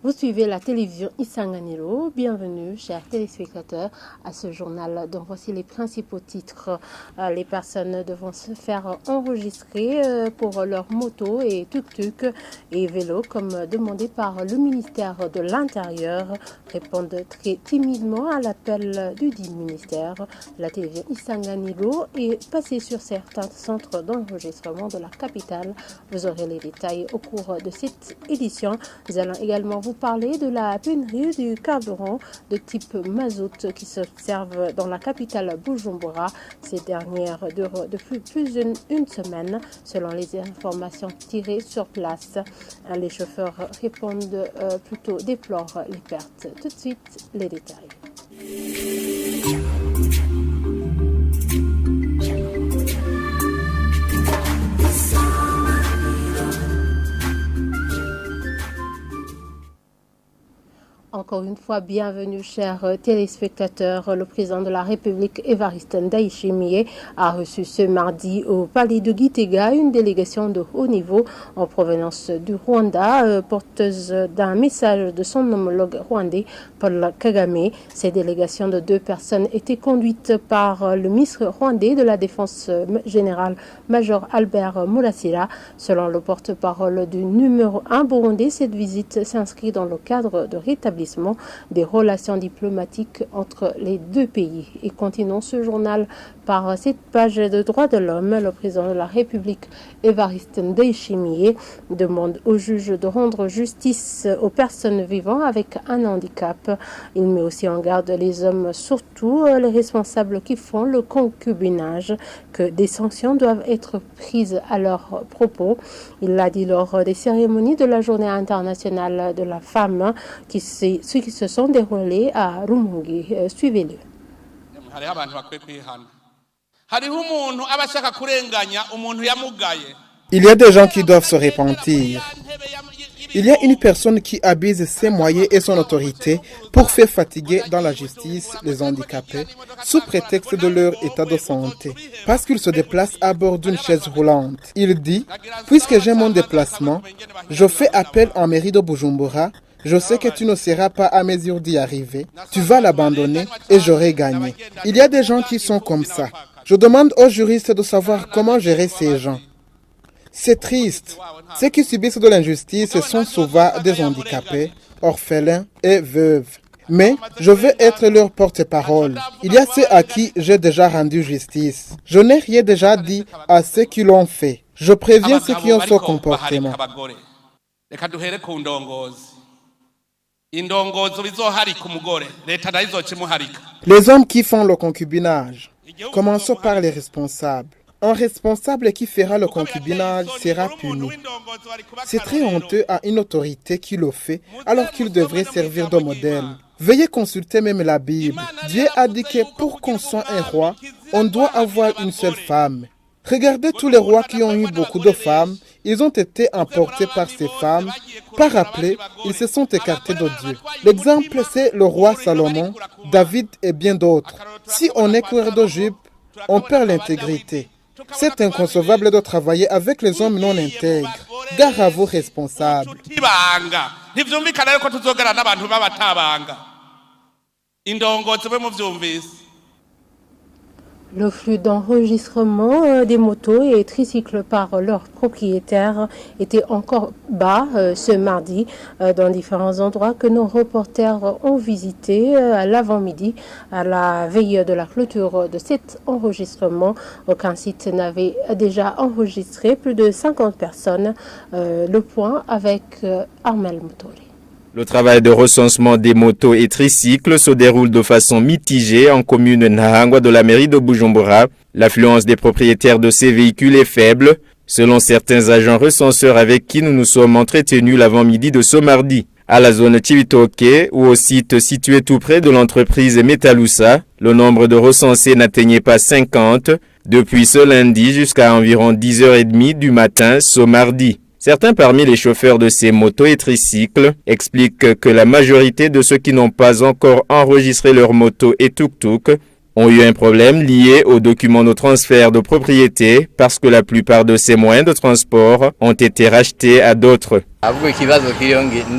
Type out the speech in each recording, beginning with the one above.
Vous suivez la télévision Isanganiro. Bienvenue, chers téléspectateurs, à ce journal dont voici les principaux titres. Les personnes devront se faire enregistrer pour leurs motos et tuk-tuk et vélos, comme demandé par le ministère de l'Intérieur, répondent très timidement à l'appel du dit ministère. La télévision Isanganiro est passée sur certains centres d'enregistrement de la capitale. Vous aurez les détails au cours de cette édition. Nous allons également vous parler de la pénurie du carburant de type mazout qui s'observe dans la capitale Bujumbura. Ces dernières durent depuis plus d'une semaine, selon les informations tirées sur place. Les chauffeurs répondent plutôt déplorent les pertes. Tout de suite, les détails. Encore une fois, bienvenue, chers téléspectateurs. Le président de la République, Évariste Ndayishimiye, a reçu ce mardi au palais de Gitega une délégation de haut niveau en provenance du Rwanda, porteuse d'un message de son homologue rwandais, Paul Kagame. Ces délégations de 2 personnes étaient conduites par le ministre rwandais de la Défense générale, Major Albert Murasira. Selon le porte-parole du numéro 1 burundais, cette visite s'inscrit dans le cadre de rétablissement des relations diplomatiques entre les 2 pays. Et continuons ce journal par cette page de droits de l'homme. Le président de la République, Évariste Ndayishimiye, demande aux juges de rendre justice aux personnes vivant avec un handicap. Il met aussi en garde les hommes, surtout les responsables qui font le concubinage, que des sanctions doivent être prises à leur propos. Il l'a dit lors des cérémonies de la Journée internationale de la femme qui se sont déroulées à Rumonge. Suivez-le. Il y a des gens qui doivent se repentir. Il y a une personne qui abuse ses moyens et son autorité pour faire fatiguer dans la justice les handicapés sous prétexte de leur état de santé, parce qu'ils se déplacent à bord d'une chaise roulante. Il dit, puisque j'ai mon déplacement, je fais appel en mairie de Bujumbura. Je sais que tu ne seras pas à mesure d'y arriver. Tu vas l'abandonner et j'aurai gagné. Il y a des gens qui sont comme ça. Je demande aux juristes de savoir comment gérer ces gens. C'est triste. Ceux qui subissent de l'injustice sont souvent des handicapés, orphelins et veuves. Mais je veux être leur porte-parole. Il y a ceux à qui j'ai déjà rendu justice. Je n'ai rien déjà dit à ceux qui l'ont fait. Je préviens ceux qui ont ce comportement. Les hommes qui font le concubinage, commençons par les responsables. Un responsable qui fera le concubinage sera puni. C'est très honteux à une autorité qui le fait alors qu'il devrait servir de modèle. Veuillez consulter même la Bible. Dieu a dit que pour qu'on soit un roi, on doit avoir une seule femme. Regardez tous les rois qui ont eu beaucoup de femmes. Ils ont été emportés par ces femmes. Par après, ils se sont écartés de Dieu. L'exemple, c'est le roi Salomon, David et bien d'autres. Si on est couvert de jupe, on perd l'intégrité. C'est inconcevable de travailler avec les hommes non intègres. Gare à vos responsables. Le flux d'enregistrement des motos et tricycles par leurs propriétaires était encore bas ce mardi dans différents endroits que nos reporters ont visités à l'avant-midi à la veille de la clôture de cet enregistrement. Aucun site n'avait déjà enregistré plus de 50 personnes. Le point avec Armel Motori. Le travail de recensement des motos et tricycles se déroule de façon mitigée en commune Nahangwa de la mairie de Bujumbura. L'affluence des propriétaires de ces véhicules est faible, selon certains agents recenseurs avec qui nous nous sommes entretenus l'avant-midi de ce mardi. À la zone Chibitoke ou au site situé tout près de l'entreprise Metalusa, le nombre de recensés n'atteignait pas 50 depuis ce lundi jusqu'à environ 10h30 du matin ce mardi. Certains parmi les chauffeurs de ces motos et tricycles expliquent que la majorité de ceux qui n'ont pas encore enregistré leurs motos et tuk-tuk ont eu un problème lié aux documents de transfert de propriété parce que la plupart de ces moyens de transport ont été rachetés à d'autres.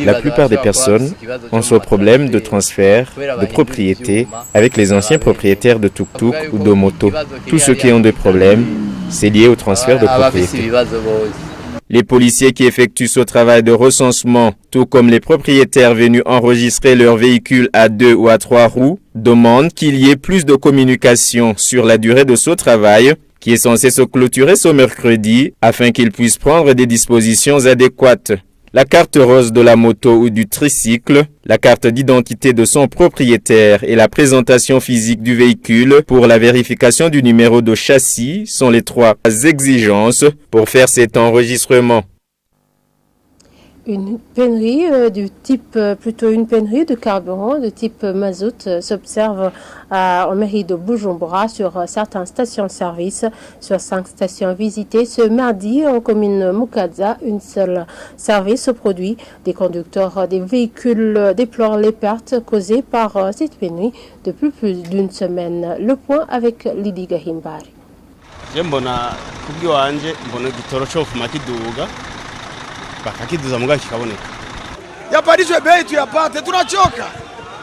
La plupart des personnes ont ce problème de transfert de propriété avec les anciens propriétaires de tuk-tuk ou de moto. Tous ceux qui ont des problèmes, c'est lié au transfert de propriété. Les policiers qui effectuent ce travail de recensement, tout comme les propriétaires venus enregistrer leurs véhicules à 2 ou à 3 roues, demandent qu'il y ait plus de communication sur la durée de ce travail, qui est censé se clôturer ce mercredi, afin qu'ils puissent prendre des dispositions adéquates. La carte rose de la moto ou du tricycle, la carte d'identité de son propriétaire et la présentation physique du véhicule pour la vérification du numéro de châssis sont les 3 exigences pour faire cet enregistrement. Une pénurie une pénurie de carburant de type mazout s'observe en mairie de Bujumbura sur certaines stations-service. Sur 5 stations visitées ce mardi en commune Mukaza, une seule service au produit. Des conducteurs des véhicules déplorent les pertes causées par cette pénurie depuis plus d'une semaine. Le point avec Lydie Gahimbari. Yapandishwe bei tuyapate, tunachoka.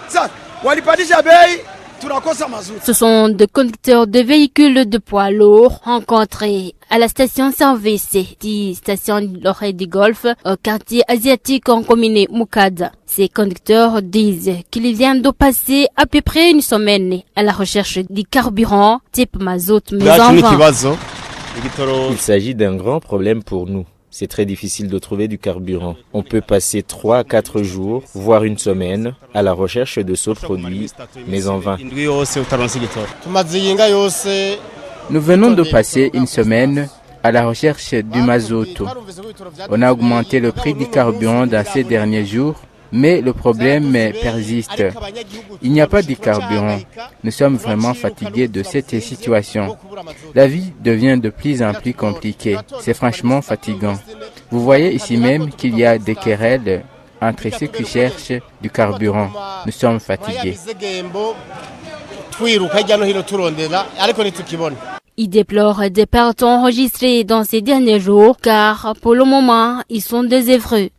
Sasa walipandisha bei, tunakosa mazuti. Ce sont des conducteurs de véhicules de poids lourds rencontrés à la station-service dit station Lorraine du Golfe au quartier asiatique en commune Mukaza. Ces conducteurs disent qu'ils viennent de passer à peu près une semaine à la recherche du carburant type mazout mais en vain. Il s'agit d'un grand problème pour nous. C'est très difficile de trouver du carburant. On peut passer 3 à 4 jours, voire une semaine, à la recherche de ce produit, mais en vain. Nous venons de passer une semaine à la recherche du mazout. On a augmenté le prix du carburant dans ces derniers jours, mais le problème persiste. Il n'y a pas de carburant. Nous sommes vraiment fatigués de cette situation. La vie devient de plus en plus compliquée. C'est franchement fatigant. Vous voyez ici même qu'il y a des querelles entre ceux qui cherchent du carburant. Nous sommes fatigués. Ils déplorent des pertes enregistrées dans ces derniers jours car pour le moment, ils sont désœuvrés.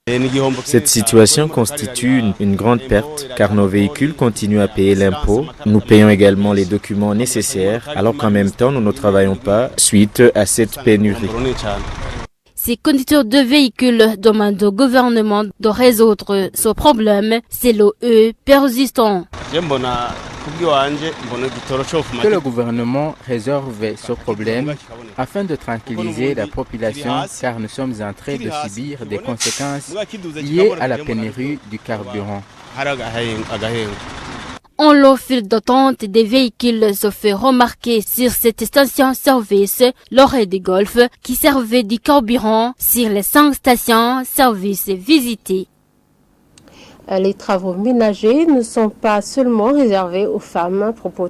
Cette situation constitue une grande perte car nos véhicules continuent à payer l'impôt. Nous payons également les documents nécessaires alors qu'en même temps, nous ne travaillons pas suite à cette pénurie. Ces conducteurs de véhicules demandent au gouvernement de résoudre ce problème. C'est le persistant. Que le gouvernement résolve ce problème afin de tranquilliser la population car nous sommes en train de subir des conséquences liées à la pénurie du carburant. En le fil d'attente des véhicules se fait remarquer sur cette station-service Lorraine du Golfe qui servait du carburant sur les 5 stations-service visitées. Les travaux ménagers ne sont pas seulement réservés aux femmes, propos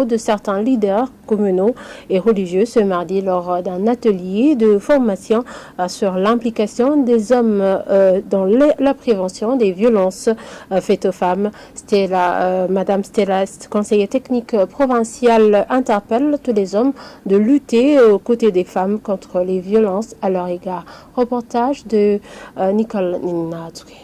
de certains leaders communaux et religieux ce mardi lors d'un atelier de formation sur l'implication des hommes dans la prévention des violences faites aux femmes. Madame Stella, conseillère technique provinciale, interpelle tous les hommes de lutter aux côtés des femmes contre les violences à leur égard. Reportage de Nicole Ninadouké.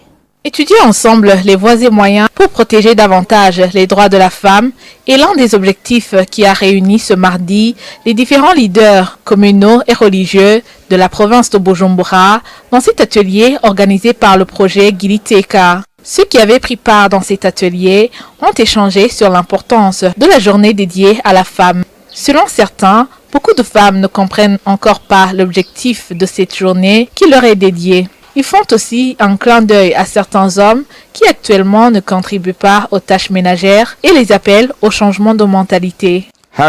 Étudier ensemble les voies et moyens pour protéger davantage les droits de la femme est l'un des objectifs qui a réuni ce mardi les différents leaders communaux et religieux de la province de Bujumbura dans cet atelier organisé par le projet Giliteka. Ceux qui avaient pris part dans cet atelier ont échangé sur l'importance de la journée dédiée à la femme. Selon certains, beaucoup de femmes ne comprennent encore pas l'objectif de cette journée qui leur est dédiée. Ils font aussi un clin d'œil à certains hommes qui actuellement ne contribuent pas aux tâches ménagères et les appellent au changement de mentalité. Si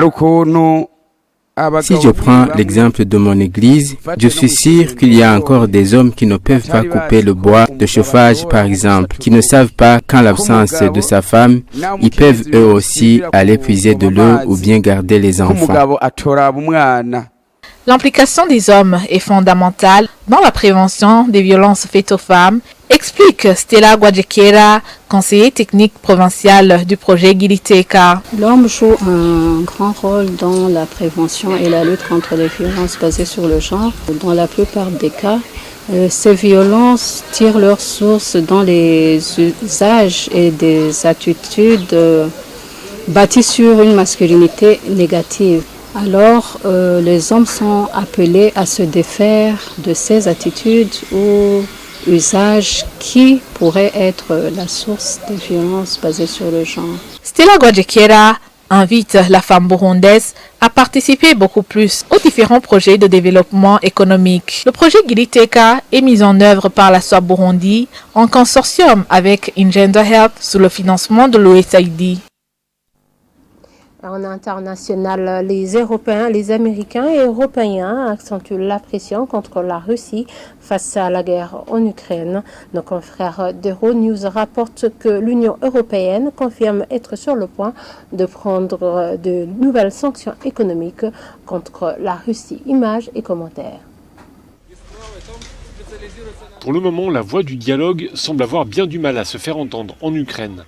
je prends l'exemple de mon église, je suis sûr qu'il y a encore des hommes qui ne peuvent pas couper le bois de chauffage par exemple, qui ne savent pas qu'en l'absence de sa femme, ils peuvent eux aussi aller puiser de l'eau ou bien garder les enfants. L'implication des hommes est fondamentale dans la prévention des violences faites aux femmes, explique Stella Guadjequera, conseiller technique provincial du projet Giliteka. L'homme joue un grand rôle dans la prévention et la lutte contre les violences basées sur le genre. Dans la plupart des cas, ces violences tirent leur source dans les usages et des attitudes bâties sur une masculinité négative. Alors, les hommes sont appelés à se défaire de ces attitudes ou usages qui pourraient être la source des violences basées sur le genre. Stella Guadjequera invite la femme burundaise à participer beaucoup plus aux différents projets de développement économique. Le projet Giliteka est mis en œuvre par la SOA Burundi en consortium avec Ingender Health sous le financement de l'USAID. En international, les Européens, les Américains et Européens accentuent la pression contre la Russie face à la guerre en Ukraine. Nos confrères d'Euronews rapportent que l'Union européenne confirme être sur le point de prendre de nouvelles sanctions économiques contre la Russie. Images et commentaires. Pour le moment, la voix du dialogue semble avoir bien du mal à se faire entendre en Ukraine.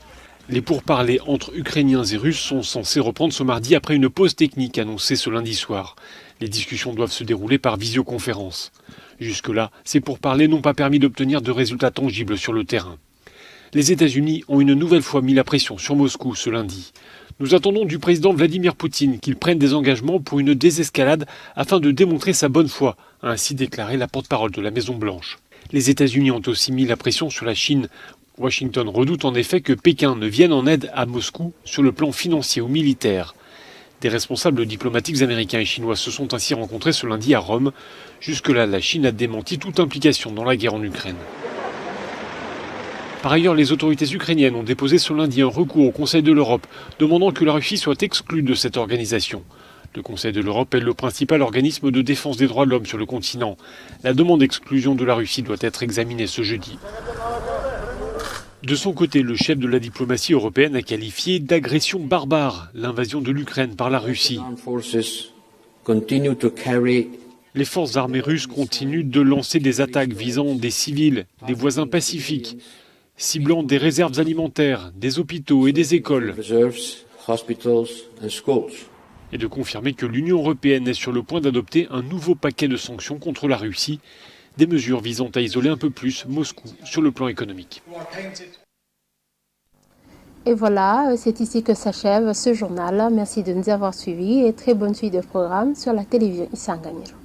Les pourparlers entre Ukrainiens et Russes sont censés reprendre ce mardi après une pause technique annoncée ce lundi soir. Les discussions doivent se dérouler par visioconférence. Jusque-là, ces pourparlers n'ont pas permis d'obtenir de résultats tangibles sur le terrain. Les États-Unis ont une nouvelle fois mis la pression sur Moscou ce lundi. Nous attendons du président Vladimir Poutine qu'il prenne des engagements pour une désescalade afin de démontrer sa bonne foi, a ainsi déclaré la porte-parole de la Maison-Blanche. Les États-Unis ont aussi mis la pression sur la Chine. Washington redoute en effet que Pékin ne vienne en aide à Moscou sur le plan financier ou militaire. Des responsables diplomatiques américains et chinois se sont ainsi rencontrés ce lundi à Rome. Jusque-là, la Chine a démenti toute implication dans la guerre en Ukraine. Par ailleurs, les autorités ukrainiennes ont déposé ce lundi un recours au Conseil de l'Europe, demandant que la Russie soit exclue de cette organisation. Le Conseil de l'Europe est le principal organisme de défense des droits de l'homme sur le continent. La demande d'exclusion de la Russie doit être examinée ce jeudi. De son côté, le chef de la diplomatie européenne a qualifié d'agression barbare l'invasion de l'Ukraine par la Russie. Les forces armées russes continuent de lancer des attaques visant des civils, des voisins pacifiques, ciblant des réserves alimentaires, des hôpitaux et des écoles. Et de confirmer que l'Union européenne est sur le point d'adopter un nouveau paquet de sanctions contre la Russie, des mesures visant à isoler un peu plus Moscou sur le plan économique. Et voilà, c'est ici que s'achève ce journal. Merci de nous avoir suivis et très bonne suite de programme sur la télévision Isanganyiro.